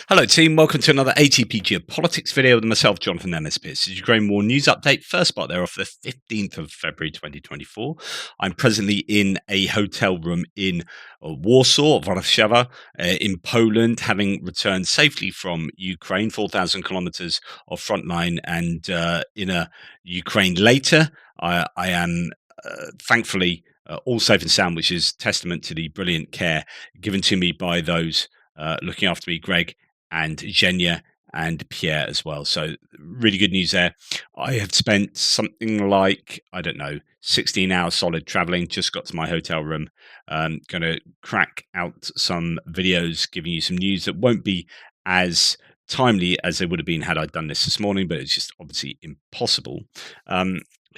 Hello, team. Welcome to another ATP Geopolitics video with myself, Jonathan MSP. This is Ukraine War News Update. First part there off the 15th of February 2024. I'm presently in a hotel room in Warsaw, Warszawa, in Poland, having returned safely from Ukraine, 4,000 kilometers of front line, and in a Ukraine later. I am thankfully all safe and sound, which is testament to the brilliant care given to me by those looking after me, Greg and Zhenya and Pierre as well. So really good news there. I have spent something like, I don't know, 16 hours solid traveling, just got to my hotel room. Going to crack out some videos giving you some news that won't be as timely as they would have been had I done this morning, but it's just obviously impossible.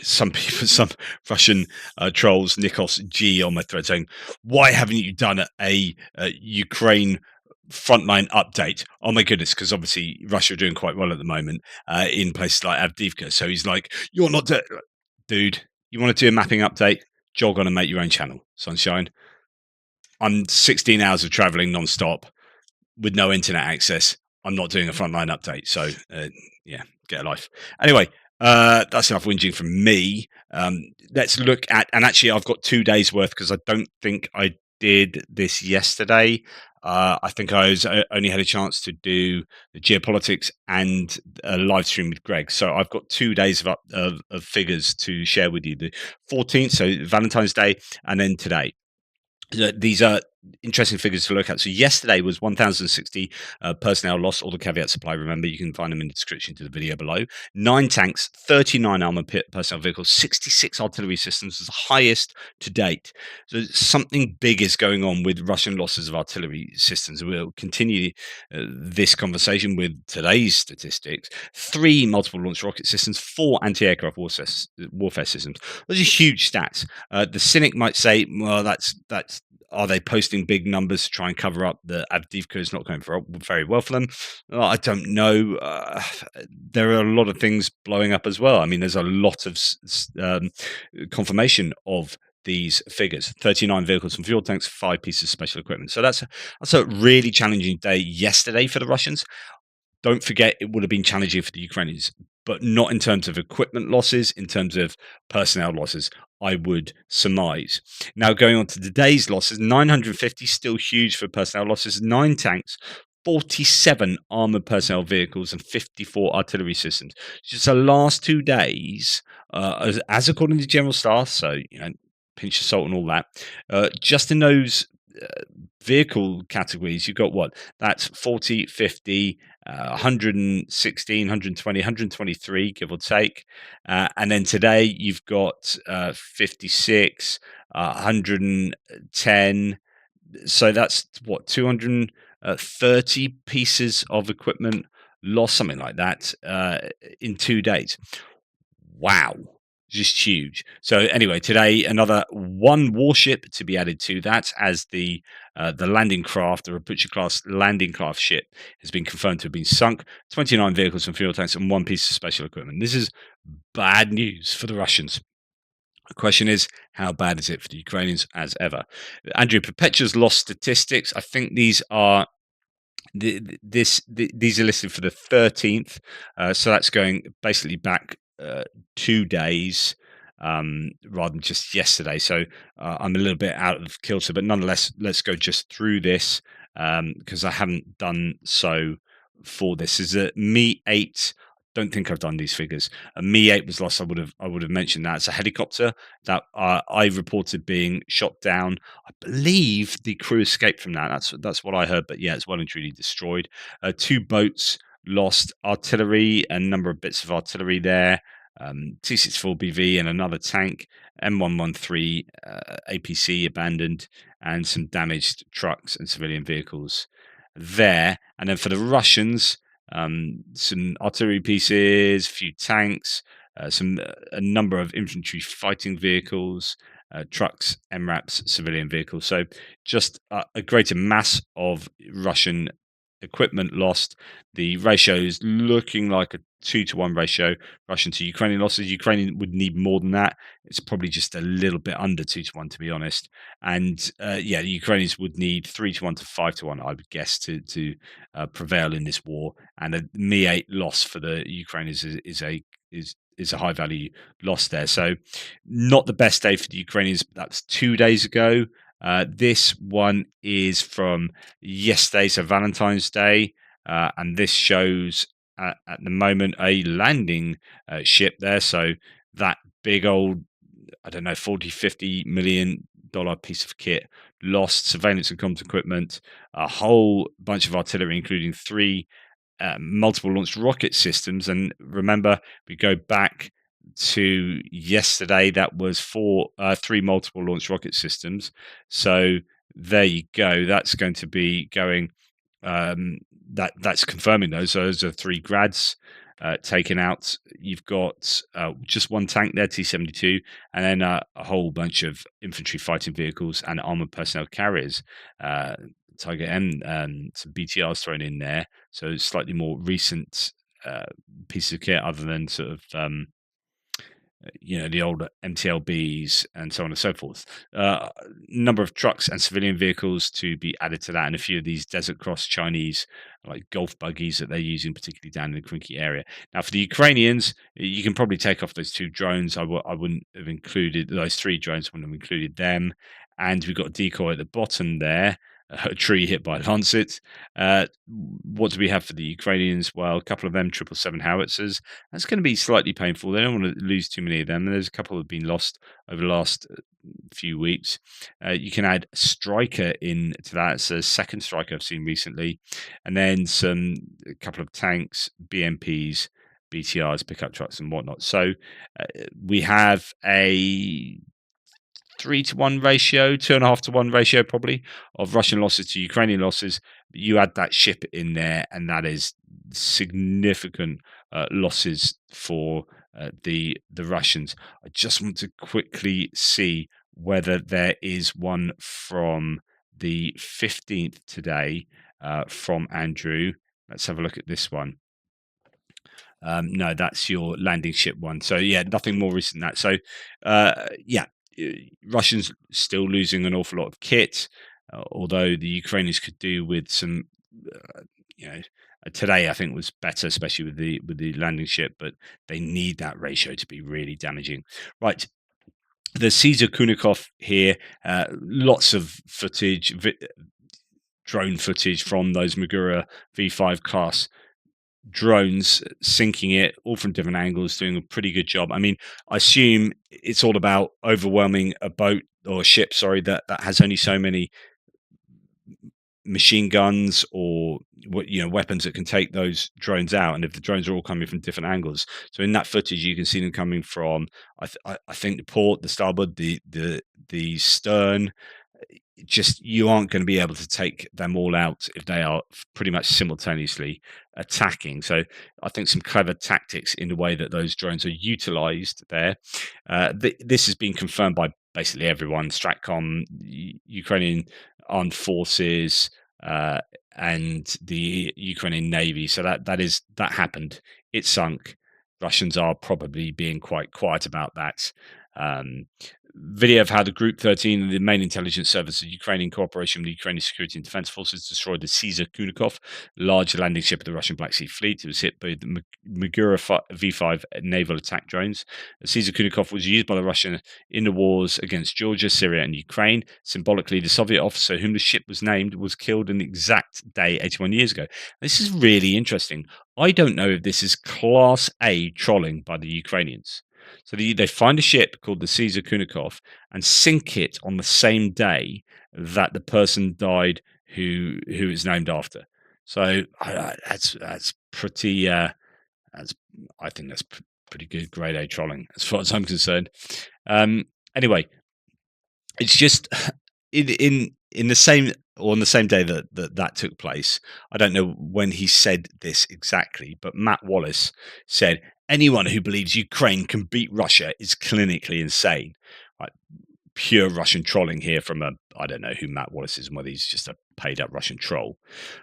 Some people, some Russian trolls, Nikos G on my thread saying, why haven't you done a Ukraine frontline update? Oh my goodness, because obviously Russia are doing quite well at the moment in places like Avdiivka. So he's like, you're not dude, you want to do a mapping update, jog on and make your own channel, sunshine. I'm 16 hours of traveling non-stop with no internet access. I'm not doing a frontline update. So yeah, get a life. Anyway, that's enough whinging from me. Let's look at, and actually I've got 2 days worth because I don't think I did this yesterday. I think only had a chance to do the geopolitics and a live stream with Greg. So I've got 2 days of figures to share with you. The 14th, so Valentine's Day, and then today. These are interesting figures to look at. So yesterday was 1,060 personnel lost, all the caveat supply. Remember, you can find them in the description to the video below. 9 tanks, 39 armored personnel vehicles, 66 artillery systems, is the highest to date. So something big is going on with Russian losses of artillery systems. We'll continue this conversation with today's statistics. 3 multiple launch rocket systems, 4 anti-aircraft warfare systems. Those are huge stats. The cynic might say, well, that's are they posting big numbers to try and cover up that Avdiivka is not going very well for them? I don't know. There are a lot of things blowing up as well. I mean, there's a lot of confirmation of these figures: 39 vehicles and fuel tanks, 5 pieces of special equipment. So that's a really challenging day yesterday for the Russians. Don't forget, it would have been challenging for the Ukrainians, but not in terms of equipment losses, in terms of personnel losses, I would surmise. Now, going on to today's losses, 950, still huge for personnel losses, 9 tanks, 47 armored personnel vehicles, and 54 artillery systems. Just the last 2 days, as according to General Staff, so, pinch of salt and all that, just in those vehicle categories, you've got what? That's 40, 50, 116, 120, 123, give or take. And then today you've got 56, 110. So that's what, 230 pieces of equipment lost, something like that, in 2 days. Wow. Just huge. So anyway, today another 1 warship to be added to that, as the landing craft, the Rapucha class landing craft ship, has been confirmed to have been sunk. 29 vehicles and fuel tanks and 1 piece of special equipment. This is bad news for the Russians. The question is, how bad is it for the Ukrainians? As ever, Andrew Perpetua's lost statistics. I think these are these are listed for the 13th, so that's going basically back 2 days rather than just yesterday. So I'm a little bit out of kilter, but nonetheless, let's go just through this because I haven't done so for this. Is a Me 8. Don't think I've done these figures. A Me 8 was lost. I would have mentioned that. It's a helicopter that I reported being shot down. I believe the crew escaped from that. That's what I heard. But yeah, it's well and truly destroyed. 2 boats lost, artillery, a number of bits of artillery there. T-64BV and another tank, M113 APC abandoned, and some damaged trucks and civilian vehicles there. And then for the Russians, some artillery pieces, a few tanks, a number of infantry fighting vehicles, trucks, MRAPs, civilian vehicles. So just a greater mass of Russian equipment lost. The ratio is looking like a 2-to-1 ratio, Russian to Ukrainian losses. Ukrainian would need more than that. It's probably just a little bit under 2-to-1, to be honest. And yeah, the Ukrainians would need 3-to-1 to 5-to-1, I would guess, to prevail in this war. And a Mi-8 loss for the Ukrainians is a high value loss there. So not the best day for the Ukrainians. That was 2 days ago. This one is from yesterday, so Valentine's Day, and this shows at the moment a landing ship there. So that big old, I don't know, 40-50 million dollar piece of kit lost, surveillance and comms equipment, a whole bunch of artillery, including three multiple launched rocket systems. And remember, we go back to yesterday, that was three multiple launch rocket systems. So there you go. That's going to be going. That's confirming those. So those are three grads taken out. You've got just one tank there, T-72, and then a whole bunch of infantry fighting vehicles and armored personnel carriers. Tiger M and some BTRs thrown in there, so slightly more recent pieces of kit, other than sort of the older MTLBs and so on and so forth. Number of trucks and civilian vehicles to be added to that, and a few of these Desert Cross Chinese like golf buggies that they're using, particularly down in the Krinky area. Now, for the Ukrainians, you can probably take off those two drones. I wouldn't have included those three drones. Wouldn't have included them. And we've got a decoy at the bottom there. A tree hit by Lancet. What do we have for the Ukrainians? Well, a couple of them 777 howitzers. That's going to be slightly painful. They don't want to lose too many of them. There's a couple that have been lost over the last few weeks. You can add Striker in to that. It's a second Striker I've seen recently. And then a couple of tanks, BMPs, BTRs, pickup trucks and whatnot. So we have a 3-to-1 ratio, 2.5-to-1 ratio probably of Russian losses to Ukrainian losses. You add that ship in there, and that is significant losses for the Russians. I just want to quickly see whether there is one from the 15th today from Andrew. Let's have a look at this one. No, that's your landing ship one. So yeah, nothing more recent than that. So yeah, Russians still losing an awful lot of kit, although the Ukrainians could do with some. Today I think was better, especially with the landing ship, but they need that ratio to be really damaging. Right. The Caesar Kunikov here, lots of footage, drone footage from those Magura V5 class drones, sinking it all from different angles, doing a pretty good job. I mean, I assume it's all about overwhelming a boat or a ship, sorry, that has only so many machine guns or weapons that can take those drones out. And if the drones are all coming from different angles, so in that footage you can see them coming from I think the port, the starboard, the stern. Just you aren't going to be able to take them all out if they are pretty much simultaneously attacking. So I think some clever tactics in the way that those drones are utilized there. This has been confirmed by basically everyone: Stratcom, Ukrainian armed forces, and the Ukrainian Navy. So that happened. It sunk. Russians are probably being quite quiet about that. Video of how the Group 13, the main intelligence service of Ukrainian cooperation with the Ukrainian Security and Defense Forces, destroyed the Caesar Kunikov, large landing ship of the Russian Black Sea Fleet. It was hit by the Magura V5 naval attack drones. The Caesar Kunikov was used by the Russian in the wars against Georgia, Syria, and Ukraine. Symbolically, the Soviet officer whom the ship was named was killed in the exact day 81 years ago. This is really interesting. I don't know if this is Class A trolling by the Ukrainians. So they find a ship called the Caesar Kunikov and sink it on the same day that the person died who is named after. So that's pretty. I think that's pretty good grade A trolling as far as I'm concerned. Anyway, it's just in the same or on the same day that took place. I don't know when he said this exactly, but Matt Wallace said, anyone who believes Ukraine can beat Russia is clinically insane. Right. pure Russian trolling here from I don't know who Matt Wallace is and whether he's just a paid up Russian troll,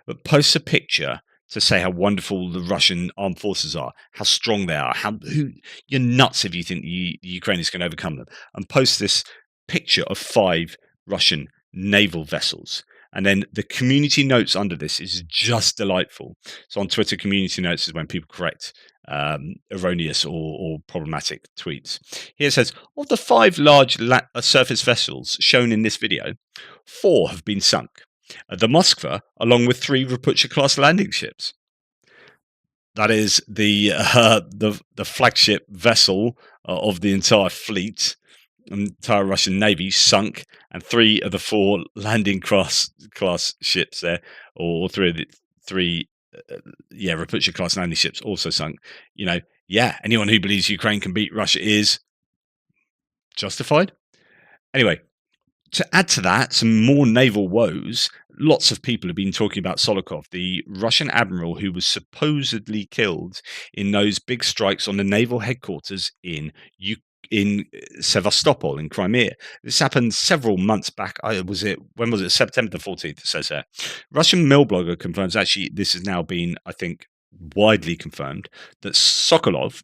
but posts a picture to say how wonderful the Russian armed forces are, how strong they are, how who you're nuts if you think the Ukrainians can overcome them, and posts this picture of 5 Russian naval vessels. And then the community notes under this is just delightful. So on Twitter, community notes is when people correct erroneous or problematic tweets. Here it says, of the 5 large surface vessels shown in this video, 4 have been sunk. The Moskva, along with 3 Rapucha-class landing ships. That is the flagship vessel of the entire fleet, entire Russian Navy, sunk, and 3 of the 4 landing class ships there, or 3 of the 3 Rapucha class landing ships also sunk. Anyone who believes Ukraine can beat Russia is justified. Anyway, to add to that, some more naval woes. Lots of people have been talking about Solokov, the Russian admiral who was supposedly killed in those big strikes on the naval headquarters in Sevastopol in Crimea. This happened several months back. When was it? September the 14th, it says there. Russian mill blogger confirms, actually, this has now been, I think, widely confirmed, that Sokolov,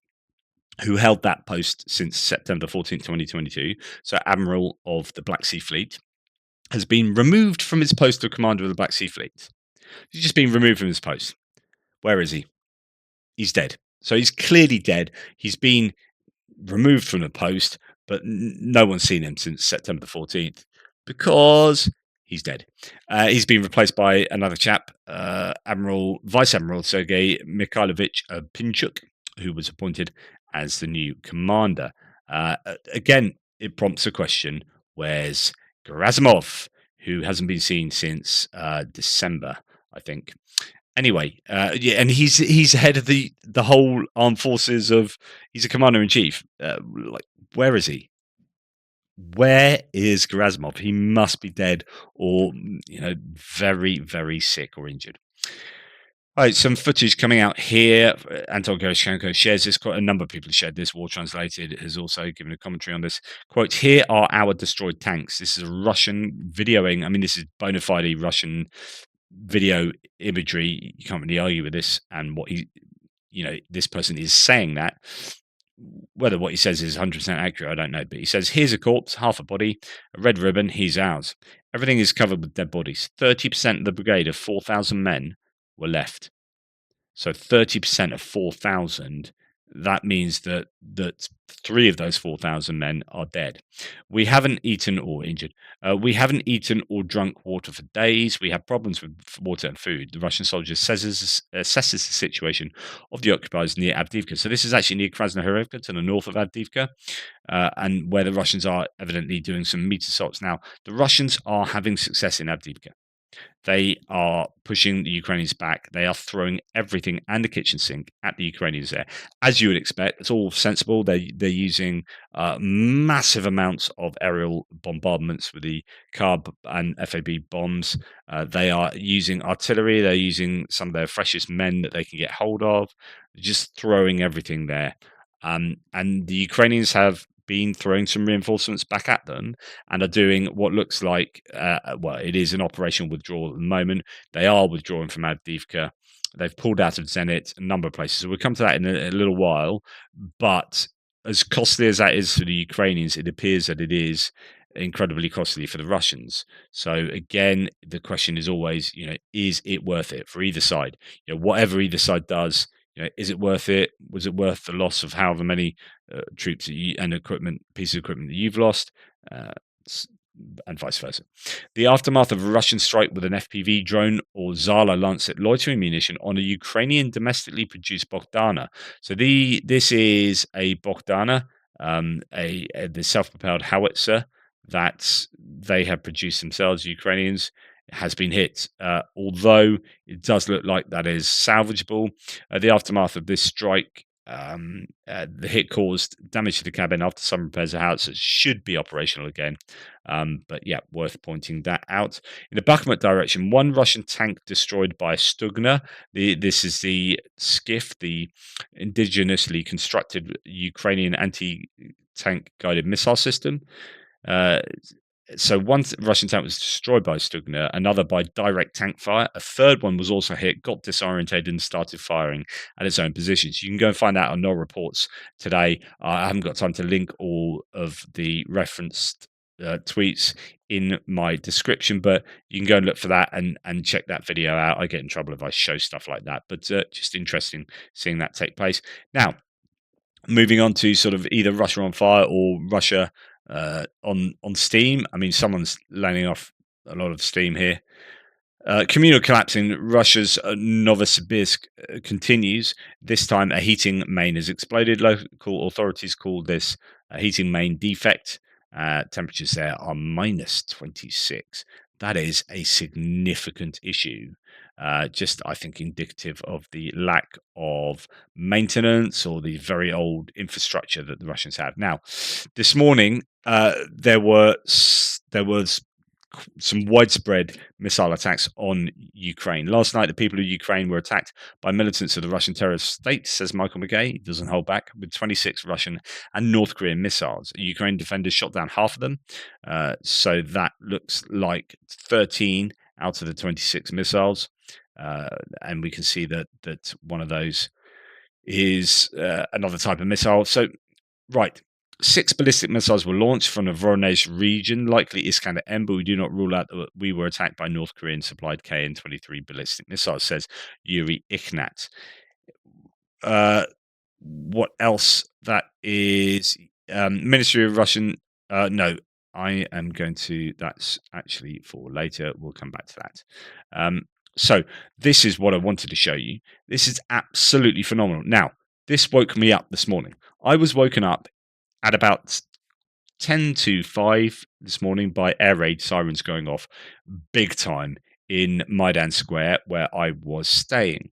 who held that post since September 14th, 2022, so Admiral of the Black Sea Fleet, has been removed from his post of Commander of the Black Sea Fleet. He's just been removed from his post. Where is he? He's dead. So he's clearly dead. He's been removed from the post, but no one's seen him since September the 14th because he's dead. He's been replaced by another chap, Vice Admiral Sergei Mikhailovich Pinchuk, who was appointed as the new commander. Again, it prompts a question: where's Gerasimov, who hasn't been seen since December, I think? Anyway, and he's head of the whole armed forces of. He's a commander in chief. Where is he? Where is Gerasimov? He must be dead, or very, very sick or injured. All right, some footage coming out here. Anton Goroshenko shares this. Quite a number of people have shared this. War Translated has also given a commentary on this. Quote, here are our destroyed tanks. This is a Russian videoing. I mean, this is bona fide Russian video imagery. You can't really argue with this. And what this person is saying that. Whether what he says is 100% accurate, I don't know. But he says, here's a corpse, half a body, a red ribbon, he's ours. Everything is covered with dead bodies. 30% of the brigade of 4,000 men were left. So 30% of 4,000, that means that 3 of those 4,000 men are dead. We haven't eaten or injured. We haven't eaten or drunk water for days. We have problems with water and food. The Russian soldier assesses the situation of the occupiers near Avdiivka. So this is actually near Krasnohorivka, to the north of Avdiivka, and where the Russians are evidently doing some meat assaults. Now, the Russians are having success in Avdiivka. They are pushing the Ukrainians back. They are throwing everything and the kitchen sink at the Ukrainians there. As you would expect, it's all sensible. They're using massive amounts of aerial bombardments with the CAB and FAB bombs. They are using artillery. They're using some of their freshest men that they can get hold of, just throwing everything there. And the Ukrainians have been throwing some reinforcements back at them and are doing what looks like, it is an operational withdrawal at the moment. They are withdrawing from Avdiivka. They've pulled out of Zenit, a number of places. So we'll come to that in a little while. But as costly as that is for the Ukrainians, it appears that it is incredibly costly for the Russians. So again, the question is always, is it worth it for either side? Whatever either side does, is it worth it? Was it worth the loss of however many troops and pieces of equipment that you've lost? And vice versa. The aftermath of a Russian strike with an FPV drone or Zala Lancet loitering munition on a Ukrainian domestically produced Bogdana. So this is a Bogdana, the self-propelled howitzer that they have produced themselves, Ukrainians. Has been hit, although it does look like that is salvageable. The aftermath of this strike, the hit caused damage to the cabin. After some repairs, the howitzer should be operational again. But yeah, worth pointing that out. In the Bakhmut direction, one Russian tank destroyed by Stugna. This is the SCIF, the indigenously constructed Ukrainian anti-tank guided missile system. Uh, so one Russian tank was destroyed by Stugner, another by direct tank fire. A third one was also hit, got disorientated, and started firing at its own positions. You can go and find out on NOR reports today. I haven't got time to link all of the referenced tweets in my description, but you can go and look for that and check that video out. I get in trouble if I show stuff like that, but just interesting seeing that take place. Now, moving on to sort of either Russia on fire or Russia on steam. I mean, someone's landing off a lot of steam here. Communal collapse in Russia's Novosibirsk continues. This time, a heating main has exploded. Local authorities call this a heating main defect. Temperatures there are -26. That is a significant issue. Just, I think, indicative of the lack of maintenance or the very old infrastructure that the Russians have. Now, this morning, there was some widespread missile attacks on Ukraine. Last night, the people of Ukraine were attacked by militants of the Russian terrorist state, says Michael McGay. He doesn't hold back, with 26 Russian and North Korean missiles. Ukraine defenders shot down half of them. So that looks like 13 out of the 26 missiles. And we can see that one of those is another type of missile. So, right. 6 ballistic missiles were launched from the Voronezh region, likely Iskander-M, but we do not rule out that we were attacked by North Korean supplied KN-23 ballistic missiles, says Yuri Ikhnat. What else? That is Ministry of Russian. No, I am going to. That's actually for later. We'll come back to that. So this is what I wanted to show you. This is absolutely phenomenal. Now, this woke me up this morning. I was woken up at about 10 to 5 this morning by air raid sirens going off big time in Maidan Square, where I was staying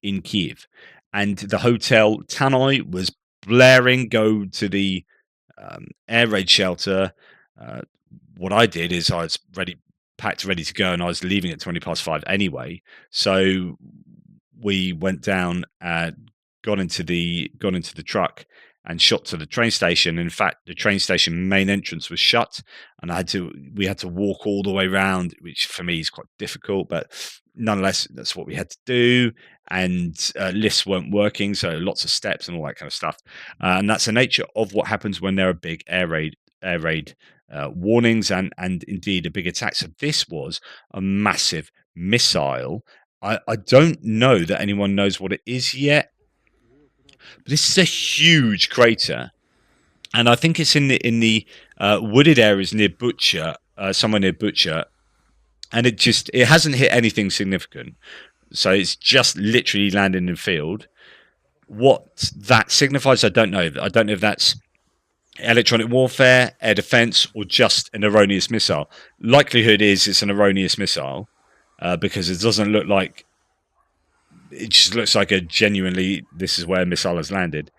in Kiev. And the hotel Tannoy was blaring, go to the air raid shelter. What I did is I was packed, ready to go, and I was leaving at 5:20 anyway. So we went down, got into the truck, and shot to the train station. In fact, the train station main entrance was shut, and we had to walk all the way around, which for me is quite difficult, but nonetheless, that's what we had to do. And lifts weren't working, so lots of steps and all that kind of stuff. And that's the nature of what happens when there are big air raid warnings and indeed a big attack. So this was a massive missile. I don't know that anyone knows what it is yet. But this is a huge crater, and I think it's in the wooded areas near Butcher, somewhere near Butcher, and it hasn't hit anything significant. So it's just literally landing in field. What that signifies, I don't know. I don't know if that's electronic warfare, air defense, or just an erroneous missile. Likelihood is it's an erroneous missile because it doesn't look like. It just looks like this is where a missile has landed.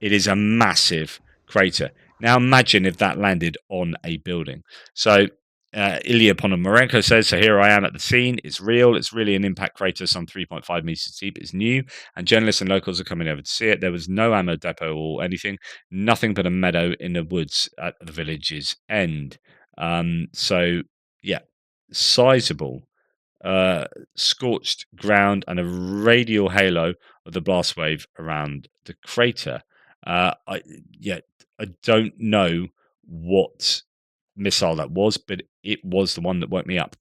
It is a massive crater. Now imagine if that landed on a building. So Ilya Ponomarenko says, so here I am at the scene. It's real. It's really an impact crater, some 3.5 meters deep. It's new, and journalists and locals are coming over to see it. There was no ammo depot or anything, nothing but a meadow in the woods at the village's end. So, yeah, sizable. Scorched ground and a radial halo of the blast wave around the crater. I don't know what missile that was, but it was the one that woke me up.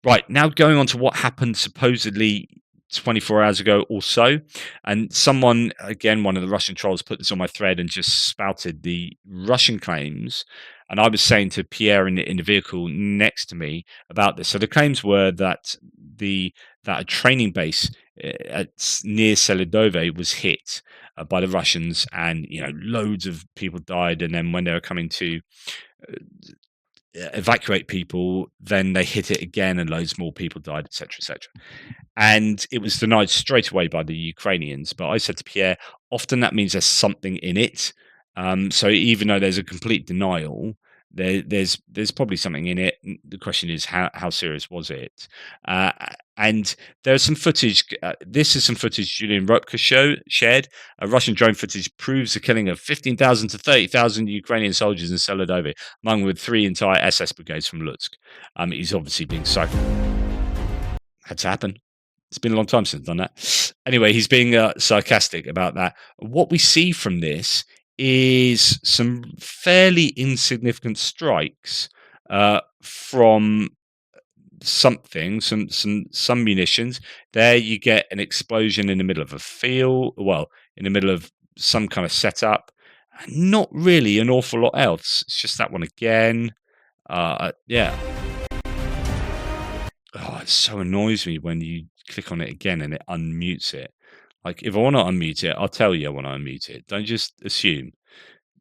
Right, now going on to what happened supposedly 24 hours ago or so. And someone, again, one of the Russian trolls, put this on my thread and just spouted the Russian claims. And I was saying to Pierre in the vehicle next to me about this. So the claims were that a training base near Selidove was hit by the Russians, and loads of people died. And then when they were coming to evacuate people, then they hit it again, and loads more people died, etc., etc. And it was denied straight away by the Ukrainians. But I said to Pierre, often that means there's something in it. So even though there's a complete denial, there's probably something in it. The question is how serious was it? Uh, and there's some footage. This is some footage Julian Rupka shared. Russian drone footage proves the killing of 15,000 to 30,000 Ukrainian soldiers in Seladovi, among with 3 entire SS brigades from Lutsk. He's obviously being had to happen. It's been a long time since I've done that. Anyway, he's being sarcastic about that. What we see from this is some fairly insignificant strikes from some munitions. There you get an explosion in the middle of a field, well, in the middle of some kind of setup. Not really an awful lot else. It's just that one again. Yeah. Oh, it so annoys me when you click on it again and it unmutes it. Like, if I want to unmute it, I'll tell you I want to unmute it. Don't just assume.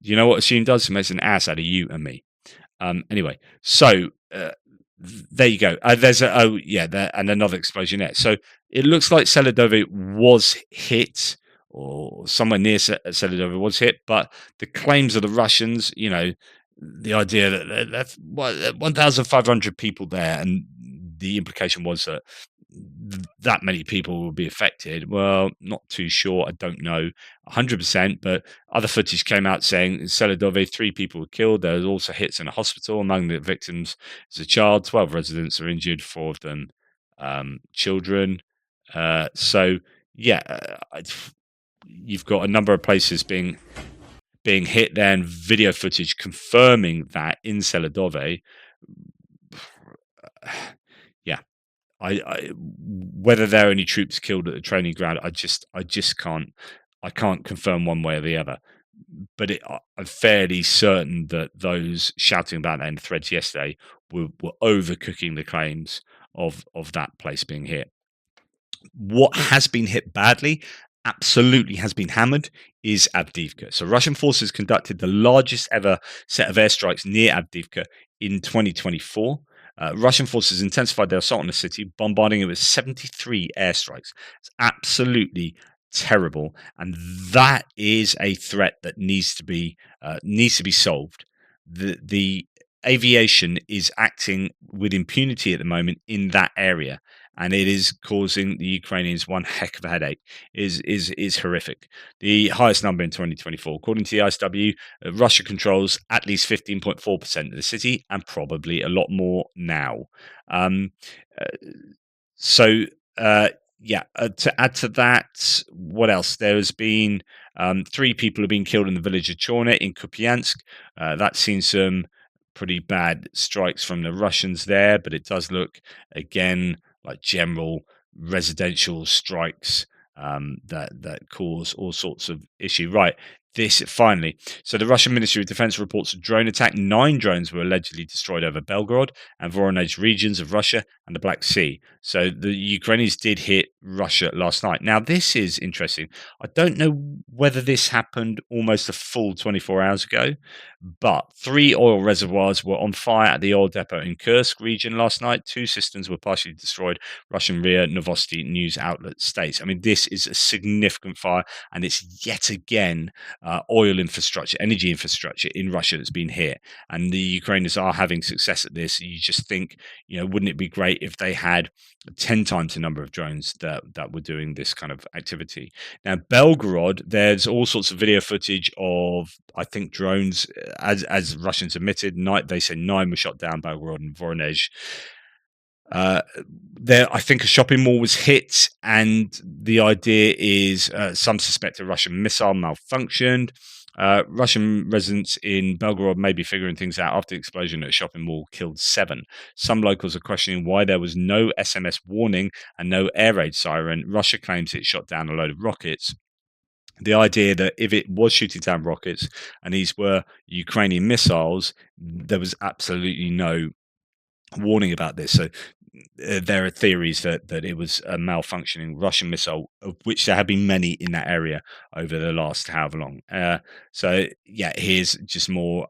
You know what assume does? It makes an ass out of you and me. Anyway, so there you go. There's and another explosion there. So it looks like Seladovi was hit, or somewhere near Seladovi was hit, but the claims of the Russians, the idea that that's 1,500 people there, and the implication was that that many people will be affected. Well, not too sure. I don't know 100%, but other footage came out saying in Seladove, 3 people were killed. There was also hits in a hospital. Among the victims is a child. 12 residents are injured, 4 of them children. So, yeah, you've got a number of places being hit there, and video footage confirming that in Seladove. Yeah, I whether there are any troops killed at the training ground, I just can't confirm one way or the other. But I'm fairly certain that those shouting about that in the threads yesterday were overcooking the claims of that place being hit. What has been hit badly, absolutely has been hammered, is Avdiivka. So Russian forces conducted the largest ever set of airstrikes near Avdiivka in 2024. Russian forces intensified their assault on the city, bombarding it with 73 airstrikes. It's absolutely terrible, and that is a threat that needs to be solved. The aviation is acting with impunity at the moment in that area, and it is causing the Ukrainians one heck of a headache. Is horrific. The highest number in 2024, according to the ISW. Russia controls at least 15.4% of the city, and probably a lot more now. Um, uh, so, to add to that, what else? There has been 3 people have been killed in the village of Chorny in Kupiansk. That's seen some pretty bad strikes from the Russians there, but it does look again like general residential strikes that cause all sorts of issue. Right. This finally. So the Russian Ministry of Defense reports a drone attack. 9 drones were allegedly destroyed over Belgorod and Voronezh regions of Russia and the Black Sea. So the Ukrainians did hit Russia last night. Now, this is interesting. I don't know whether this happened almost a full 24 hours ago, but 3 oil reservoirs were on fire at the oil depot in Kursk region last night. 2 cisterns were partially destroyed, Russian RIA Novosti news outlet states. I mean, this is a significant fire, and it's yet again oil infrastructure, energy infrastructure in Russia that's been hit. And the Ukrainians are having success at this. You just think, wouldn't it be great if they had 10 times the number of drones that were doing this kind of activity? Now, Belgorod, there's all sorts of video footage of, I think, drones, as Russians admitted. They say 9 were shot down, Belgorod and Voronezh. There, I think a shopping mall was hit, and the idea is some suspect a Russian missile malfunctioned. Russian residents in Belgorod may be figuring things out after the explosion at a shopping mall killed 7. Some locals are questioning why there was no SMS warning and no air raid siren. Russia claims it shot down a load of rockets. The idea that if it was shooting down rockets and these were Ukrainian missiles, there was absolutely no warning about this. So there are theories that it was a malfunctioning Russian missile, of which there have been many in that area over the last however long. So yeah, here's just more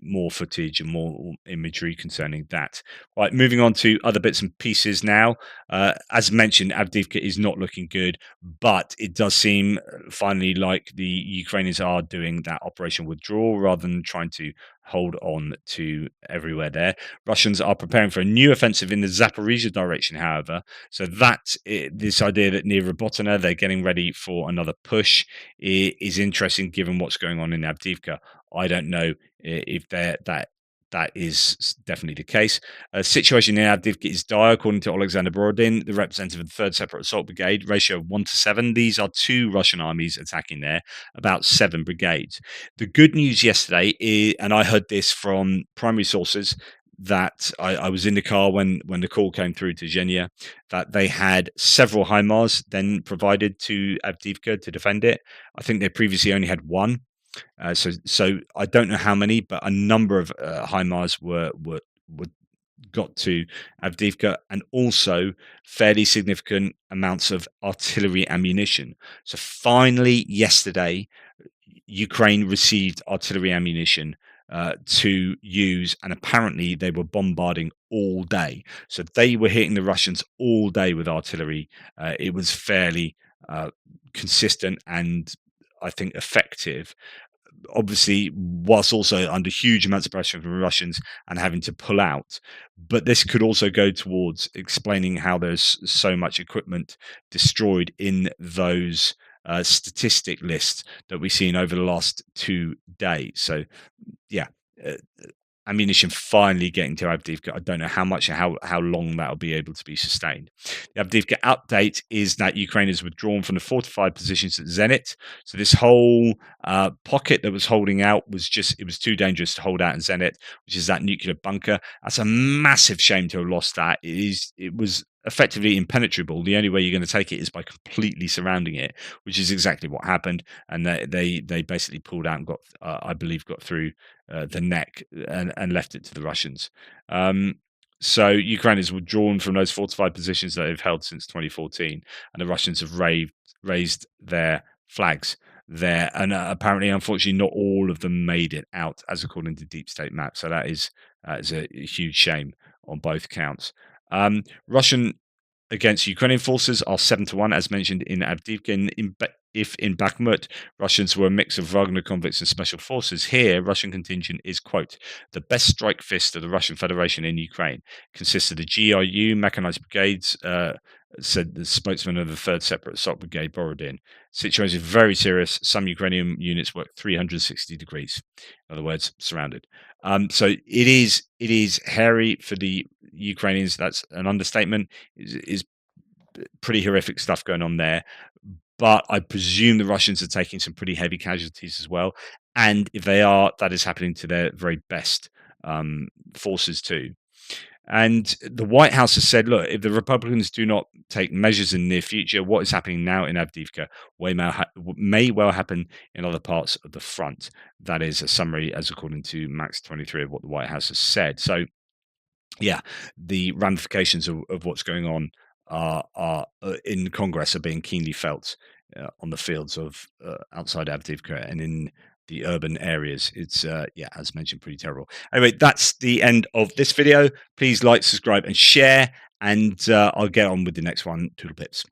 more footage and more imagery concerning that. Right, moving on to other bits and pieces now. As mentioned, Avdiivka is not looking good, but it does seem finally like the Ukrainians are doing that operation withdrawal rather than trying to hold on to everywhere there. Russians are preparing for a new offensive in the Zaporizhia direction, however. So this idea that near Robotyne they're getting ready for another push is interesting given what's going on in Avdiivka. I don't know if that is definitely the case. Situation in Avdiivka is dire, according to Alexander Borodin, the representative of the 3rd Separate Assault Brigade, ratio of 1 to 7. These are 2 Russian armies attacking there, about 7 brigades. The good news yesterday, and I heard this from primary sources, that I was in the car when the call came through to Zhenya, that they had several HIMARS then provided to Avdiivka to defend it. I think they previously only had one. So I don't know how many, but a number of HIMARS were got to Avdiivka, and also fairly significant amounts of artillery ammunition. So finally, yesterday, Ukraine received artillery ammunition to use, and apparently they were bombarding all day. So they were hitting the Russians all day with artillery. It was fairly consistent and I think effective, obviously, whilst also under huge amounts of pressure from the Russians and having to pull out. But this could also go towards explaining how there's so much equipment destroyed in those statistic lists that we've seen over the last 2 days. So, yeah. Uh, Ammunition finally getting to Avdiivka. I don't know how much, how long that'll be able to be sustained. The Avdiivka update is that Ukraine has withdrawn from the fortified positions at Zenit. So this whole pocket that was holding out it was too dangerous to hold out in Zenit, which is that nuclear bunker. That's a massive shame to have lost that. It was effectively impenetrable. The only way you're going to take it is by completely surrounding it, which is exactly what happened. And they basically pulled out and I believe, got through the neck and left it to the Russians. So Ukraine has withdrawn from those fortified positions that they've held since 2014, and the Russians have raised their flags there. And apparently, unfortunately, not all of them made it out, as according to Deep State Map. So that is a huge shame on both counts. Russian against Ukrainian forces are 7-1, as mentioned in Avdiivka. If in Bakhmut, Russians were a mix of Wagner convicts and special forces, here, Russian contingent is, quote, the best strike fist of the Russian Federation in Ukraine. Consists of the GRU, mechanized brigades, said the spokesman of the 3rd Separate Assault Brigade, Borodin. Situation is very serious. Some Ukrainian units work 360 degrees. In other words, surrounded. So it is hairy for the Ukrainians. That's an understatement. Is pretty horrific stuff going on there. But I presume the Russians are taking some pretty heavy casualties as well. And if they are, that is happening to their very best forces too. And the White House has said, look, if the Republicans do not take measures in the near future, what is happening now in Avdiivka may well happen in other parts of the front. That is a summary, as according to Max 23, of what the White House has said. So, yeah, the ramifications of what's going on are in Congress are being keenly felt on the fields of outside Avdiivka and in the urban areas. It's as mentioned, pretty terrible. Anyway, that's the end of this video. Please like, subscribe, and share, and I'll get on with the next one. Toodle pips.